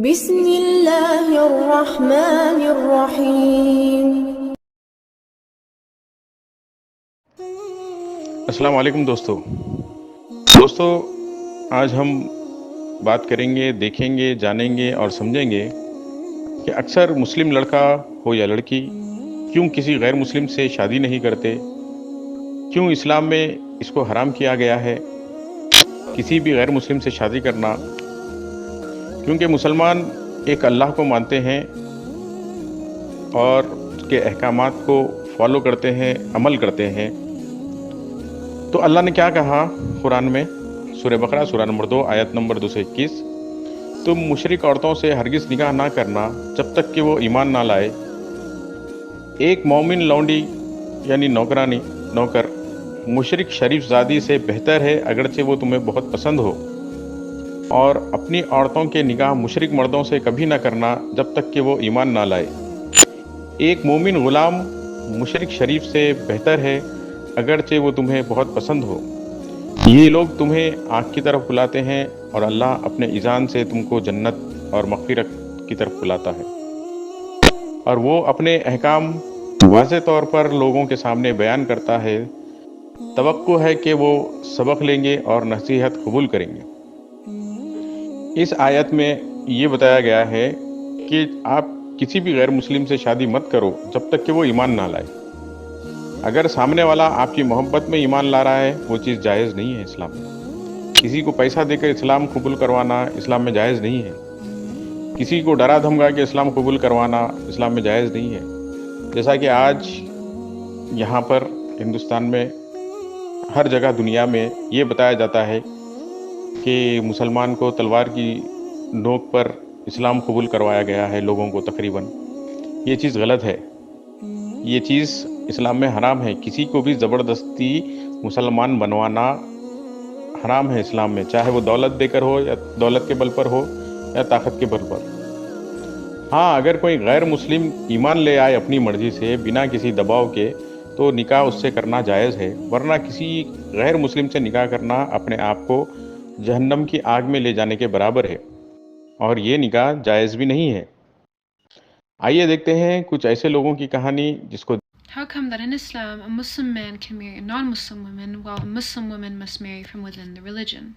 بسم اللہ الرحمن الرحیم۔ السلام علیکم دوستو آج ہم بات کریں گے، دیکھیں گے، جانیں گے اور سمجھیں گے کہ اکثر مسلم لڑکا ہو یا لڑکی کیوں کسی غیر مسلم سے شادی نہیں کرتے، کیوں اسلام میں اس کو حرام کیا گیا ہے کسی بھی غیر مسلم سے شادی کرنا، کیونکہ مسلمان ایک اللہ کو مانتے ہیں اور اس کے احکامات کو فالو کرتے ہیں، عمل کرتے ہیں۔ تو اللہ نے کیا کہا قرآن میں؟ سورہ بقرہ سورہ نمبر 2 آیت نمبر 221، تم مشرک عورتوں سے ہرگز نکاح نہ کرنا جب تک کہ وہ ایمان نہ لائے۔ ایک مومن لونڈی یعنی نوکر مشرک شریف زادی سے بہتر ہے اگرچہ وہ تمہیں بہت پسند ہو، اور اپنی عورتوں کے نکاح مشرک مردوں سے کبھی نہ کرنا جب تک کہ وہ ایمان نہ لائے۔ ایک مومن غلام مشرک شریف سے بہتر ہے اگرچہ وہ تمہیں بہت پسند ہو۔ یہ لوگ تمہیں آنکھ کی طرف بلاتے ہیں اور اللہ اپنے اذان سے تم کو جنت اور مغفرت کی طرف بلاتا ہے، اور وہ اپنے احکام واضح طور پر لوگوں کے سامنے بیان کرتا ہے۔ توقع ہے کہ وہ سبق لیں گے اور نصیحت قبول کریں گے۔ اس آیت میں یہ بتایا گیا ہے کہ آپ کسی بھی غیر مسلم سے شادی مت کرو جب تک کہ وہ ایمان نہ لائے۔ اگر سامنے والا آپ کی محبت میں ایمان لا رہا ہے، وہ چیز جائز نہیں ہے اسلام میں۔ کسی کو پیسہ دے کر اسلام قبول کروانا اسلام میں جائز نہیں ہے۔ کسی کو ڈرا دھمکا کے اسلام قبول کروانا اسلام میں جائز نہیں ہے۔ جیسا کہ آج یہاں پر ہندوستان میں ہر جگہ دنیا میں یہ بتایا جاتا ہے کہ مسلمان کو تلوار کی نوک پر اسلام قبول کروایا گیا ہے لوگوں کو تقریباً۔ یہ چیز غلط ہے، یہ چیز اسلام میں حرام ہے۔ کسی کو بھی زبردستی مسلمان بنوانا حرام ہے اسلام میں، چاہے وہ دولت دے کر ہو یا دولت کے بل پر ہو یا طاقت کے بل پر۔ ہاں، اگر کوئی غیر مسلم ایمان لے آئے اپنی مرضی سے بنا کسی دباؤ کے تو نکاح اس سے کرنا جائز ہے، ورنہ کسی غیر مسلم سے نکاح کرنا اپنے آپ کو جہنم کی آگ میں لے جانے کے برابر ہے، اور یہ نکاح جائز بھی نہیں ہے۔ آئیے دیکھتے ہیں کچھ ایسے لوگوں کی کہانی جس کو How come that in Islam a Muslim man can marry a non-Muslim woman while a Muslim woman must marry from within the religion?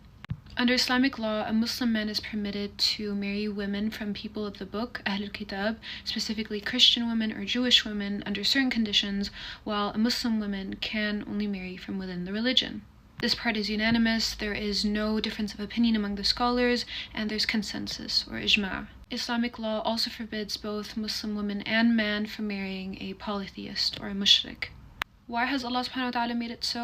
Under Islamic law, a Muslim man is permitted to marry women from people of the book, Ahl al-Kitab, specifically Christian women or Jewish women, under certain conditions, while a Muslim woman can only marry from within the religion. This part is unanimous, there is no difference of opinion among the scholars, and there's consensus, or ijma'. Islamic law also forbids both Muslim women and man from marrying a polytheist or a mushrik. Why has Allah subhanahu wa ta'ala made it so?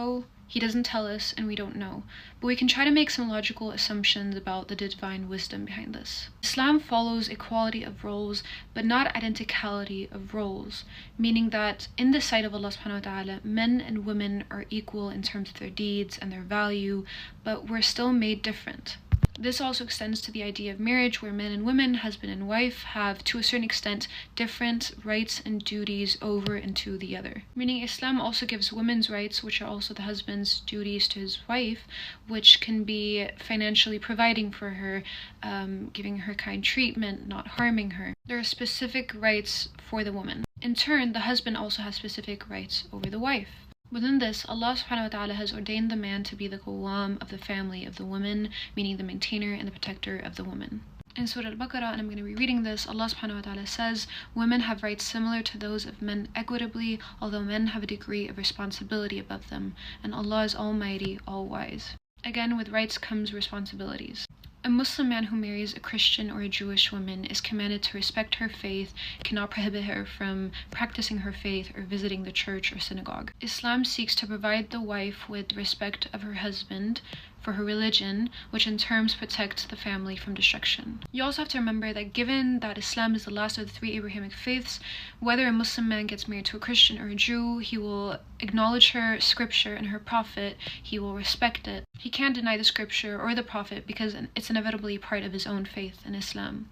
He doesn't tell us and we don't know, but we can try to make some logical assumptions about the divine wisdom behind this. Islam follows equality of roles, but not identicality of roles, meaning that in the sight of Allah subhanahu wa ta'ala, men and women are equal in terms of their deeds and their value, but we're still made different. This also extends to the idea of marriage, where men and women, husband and wife, have to a certain extent different rights and duties over and to the other. Meaning Islam also gives women's rights, which are also the husband's duties to his wife, which can be financially providing for her, giving her kind treatment, not harming her. There are specific rights for the woman. In turn, the husband also has specific rights over the wife. Within this, Allah subhanahu wa ta'ala has ordained the man to be the qawwam of the family of the woman, meaning the maintainer and the protector of the woman. In Surah Al-Baqarah, and I'm going to be reading this, Allah subhanahu wa ta'ala says, women have rights similar to those of men equitably, although men have a degree of responsibility above them, and Allah is almighty, all-wise. Again, with rights comes responsibilities. A Muslim man who marries a Christian or a Jewish woman is commanded to respect her faith, cannot prohibit her from practicing her faith or visiting the church or synagogue. Islam seeks to provide the wife with respect of her husband for her religion, which in turn protects the family from destruction. You also have to remember that given that Islam is the last of the three Abrahamic faiths, whether a Muslim man gets married to a Christian or a Jew, he will acknowledge her scripture and her prophet, he will respect it. He can't deny the scripture or the prophet because it's inevitably part of his own faith in Islam.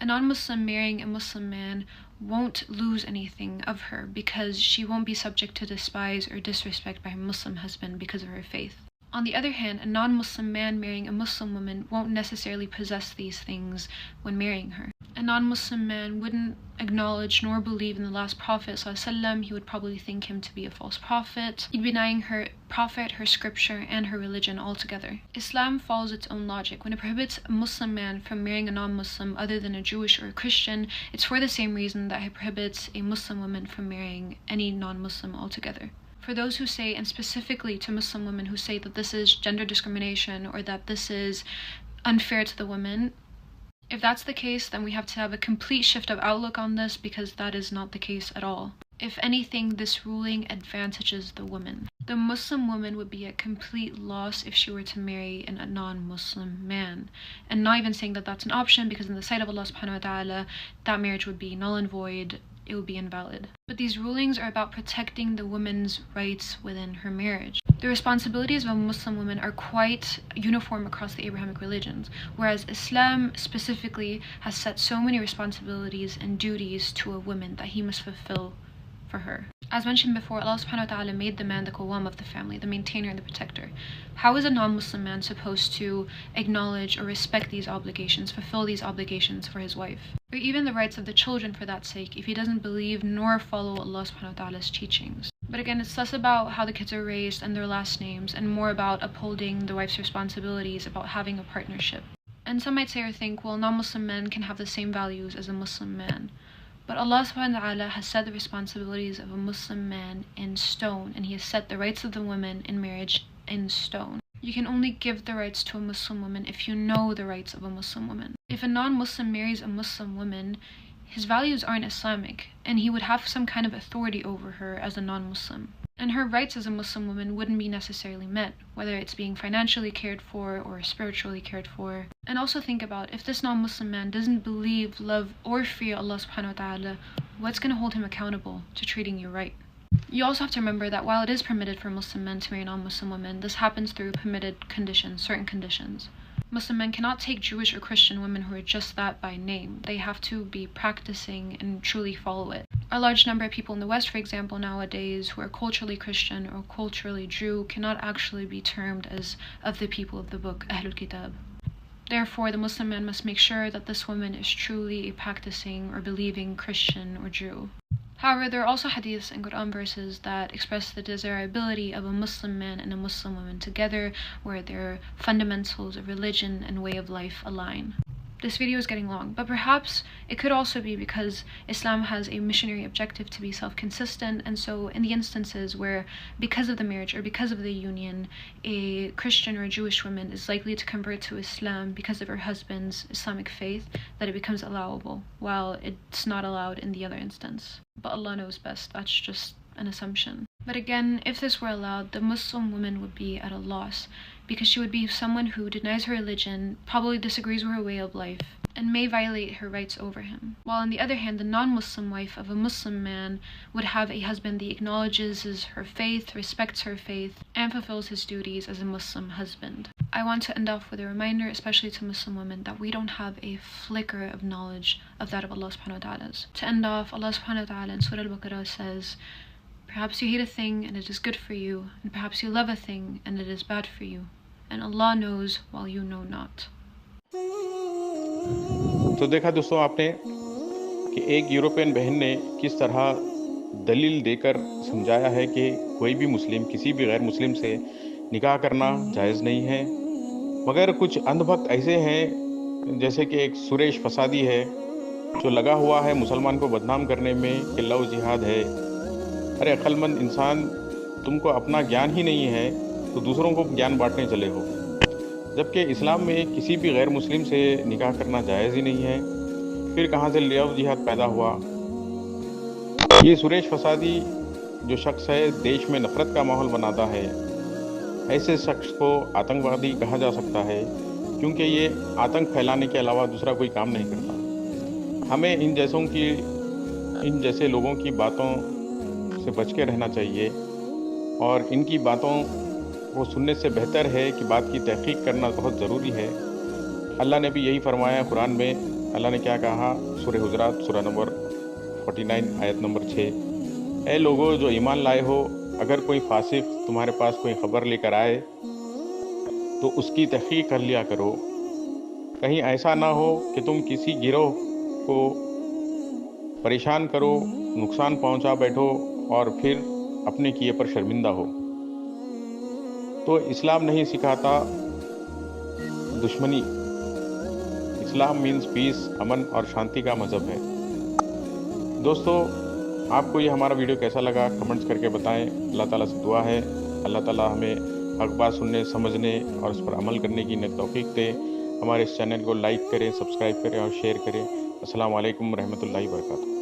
A non-Muslim marrying a Muslim man won't lose anything of her because she won't be subject to despise or disrespect by her Muslim husband because of her faith. On the other hand, a non-Muslim man marrying a Muslim woman won't necessarily possess these things when marrying her. A non-Muslim man wouldn't acknowledge nor believe in the last Prophet ﷺ. He would probably think him to be a false prophet. He'd be denying her prophet, her scripture, and her religion altogether. Islam follows its own logic. When it prohibits a Muslim man from marrying a non-Muslim other than a Jewish or a Christian, it's for the same reason that it prohibits a Muslim woman from marrying any non-Muslim altogether. For those who say, and specifically to Muslim women who say that this is gender discrimination or that this is unfair to the women, if that's the case, then we have to have a complete shift of outlook on this, because that is not the case at all. If anything, this ruling advantages the woman. The Muslim woman would be at complete loss if she were to marry a non-Muslim man. And not even saying that that's an option, because in the sight of Allah subhanahu wa ta'ala, that marriage would be null and void. It would be invalid. But these rulings are about protecting the woman's rights within her marriage. The responsibilities of a Muslim woman are quite uniform across the Abrahamic religions, whereas Islam specifically has set so many responsibilities and duties to a woman that he must fulfill for her. As mentioned before, Allah subhanahu wa ta'ala made the man the qawwam of the family, the maintainer and the protector. How is a non-Muslim man supposed to acknowledge or respect these obligations, fulfill these obligations for his wife? Or even the rights of the children for that sake, if he doesn't believe nor follow Allah subhanahu wa ta'ala's teachings? But again, it's less about how the kids are raised and their last names, and more about upholding the wife's responsibilities, about having a partnership. And some might say or think, well, non-Muslim men can have the same values as a Muslim man. But Allah subhanahu wa ta'ala has set the responsibilities of a Muslim man in stone, and He has set the rights of the women in marriage in stone. You can only give the rights to a Muslim woman if you know the rights of a Muslim woman. If a non-Muslim marries a Muslim woman, his values aren't Islamic, and he would have some kind of authority over her as a non-Muslim. And her rights as a Muslim woman wouldn't be necessarily met, whether it's being financially cared for or spiritually cared for. And also think about, if this non-Muslim man doesn't believe, love, or fear Allah subhanahu wa ta'ala, what's going to hold him accountable to treating you right? You also have to remember that while it is permitted for Muslim men to marry non-Muslim women, this happens through permitted conditions, certain conditions. Muslim men cannot take Jewish or Christian women who are just that by name. They have to be practicing and truly follow it. A large number of people in the West, for example, nowadays, who are culturally Christian or culturally Jew, cannot actually be termed as of the people of the book, Ahlul Kitab. Therefore, the Muslim man must make sure that this woman is truly a practicing or believing Christian or Jew. However, there are also hadiths and Quran verses that express the desirability of a Muslim man and a Muslim woman together, where their fundamentals of religion and way of life align. This video is getting long, but perhaps it could also be because Islam has a missionary objective to be self-consistent, and so in the instances where, because of the marriage or because of the union, a Christian or a Jewish woman is likely to convert to Islam because of her husband's Islamic faith, that it becomes allowable, while it's not allowed in the other instance. But Allah knows best, that's just an assumption. But again, if this were allowed, the Muslim woman would be at a loss, because she would be someone who denies her religion, probably disagrees with her way of life, and may violate her rights over him. While on the other hand, the non-Muslim wife of a Muslim man would have a husband that acknowledges her faith, respects her faith, and fulfills his duties as a Muslim husband. I want to end off with a reminder, especially to Muslim women, that we don't have a flicker of knowledge of that of Allah subhanahu wa ta'ala's. To end off, Allah subhanahu wa ta'ala in Surah Al-Baqarah says, "Perhaps you hate a thing and it is good for you, and perhaps you love a thing and it is bad for you. And Allah knows while you know not." तो देखा दोस्तों आपने कि एक European बहन ने किस तरह दलील देकर समझाया है कि कोई भी मुस्लिम किसी भी गैर मुस्लिम से निकाह करना जायज़ नहीं है, मगर कुछ अंधभक्त ऐसे हैं जैसे कि एक सुरेश फसादी है जो लगा हुआ है मुसलमान को बदनाम करने में कि लव जिहाद है। अरे अक्लमंद इंसान, तुमको अपना ज्ञान ही नहीं है तो दूसरों को ज्ञान बांटने चले हो, जबकि इस्लाम में किसी भी गैर मुस्लिम से निकाह करना जायज़ ही नहीं है। फिर कहाँ से लव जिहाद पैदा हुआ? ये सुरेश फसादी जो शख्स है देश में नफ़रत का माहौल बनाता है, ऐसे शख्स को आतंकवादी कहा जा सकता है, क्योंकि ये आतंक फैलाने के अलावा दूसरा कोई काम नहीं करता। हमें इन जैसे लोगों की बातों से बच के रहना चाहिए, और इनकी बातों को सुनने से बेहतर है कि बात की तहकीक करना बहुत ज़रूरी है। अल्लाह ने भी यही फरमाया कुरान में। अल्लाह ने क्या कहा? सूरह हुजरात सूरह नंबर 49 आयत नंबर 6, ए लोगो जो ईमान लाए हो, अगर कोई फासिक तुम्हारे पास कोई ख़बर लेकर आए تو اس کی تحقیق کر لیا کرو. کہیں ایسا نہ ہو کہ تم کسی گروہ کو پریشان کرو، نقصان پہنچا بیٹھو اور پھر اپنے کیے پر شرمندہ ہو. تو اسلام نہیں سکھاتا دشمنی. اسلام مینز پیس، امن اور شانتی کا مذہب ہے. دوستو، آپ کو یہ ہمارا ویڈیو کیسا لگا کمنٹس کر کے بتائیں. اللہ تعالیٰ سے دعا ہے اللہ تعالیٰ ہمیں حق بات سننے، سمجھنے اور اس پر عمل کرنے کی توفیق دے. ہمارے اس چینل کو لائک کریں، سبسکرائب کریں اور شیئر کریں. السلام علیکم ورحمۃ اللہ وبرکاتہ.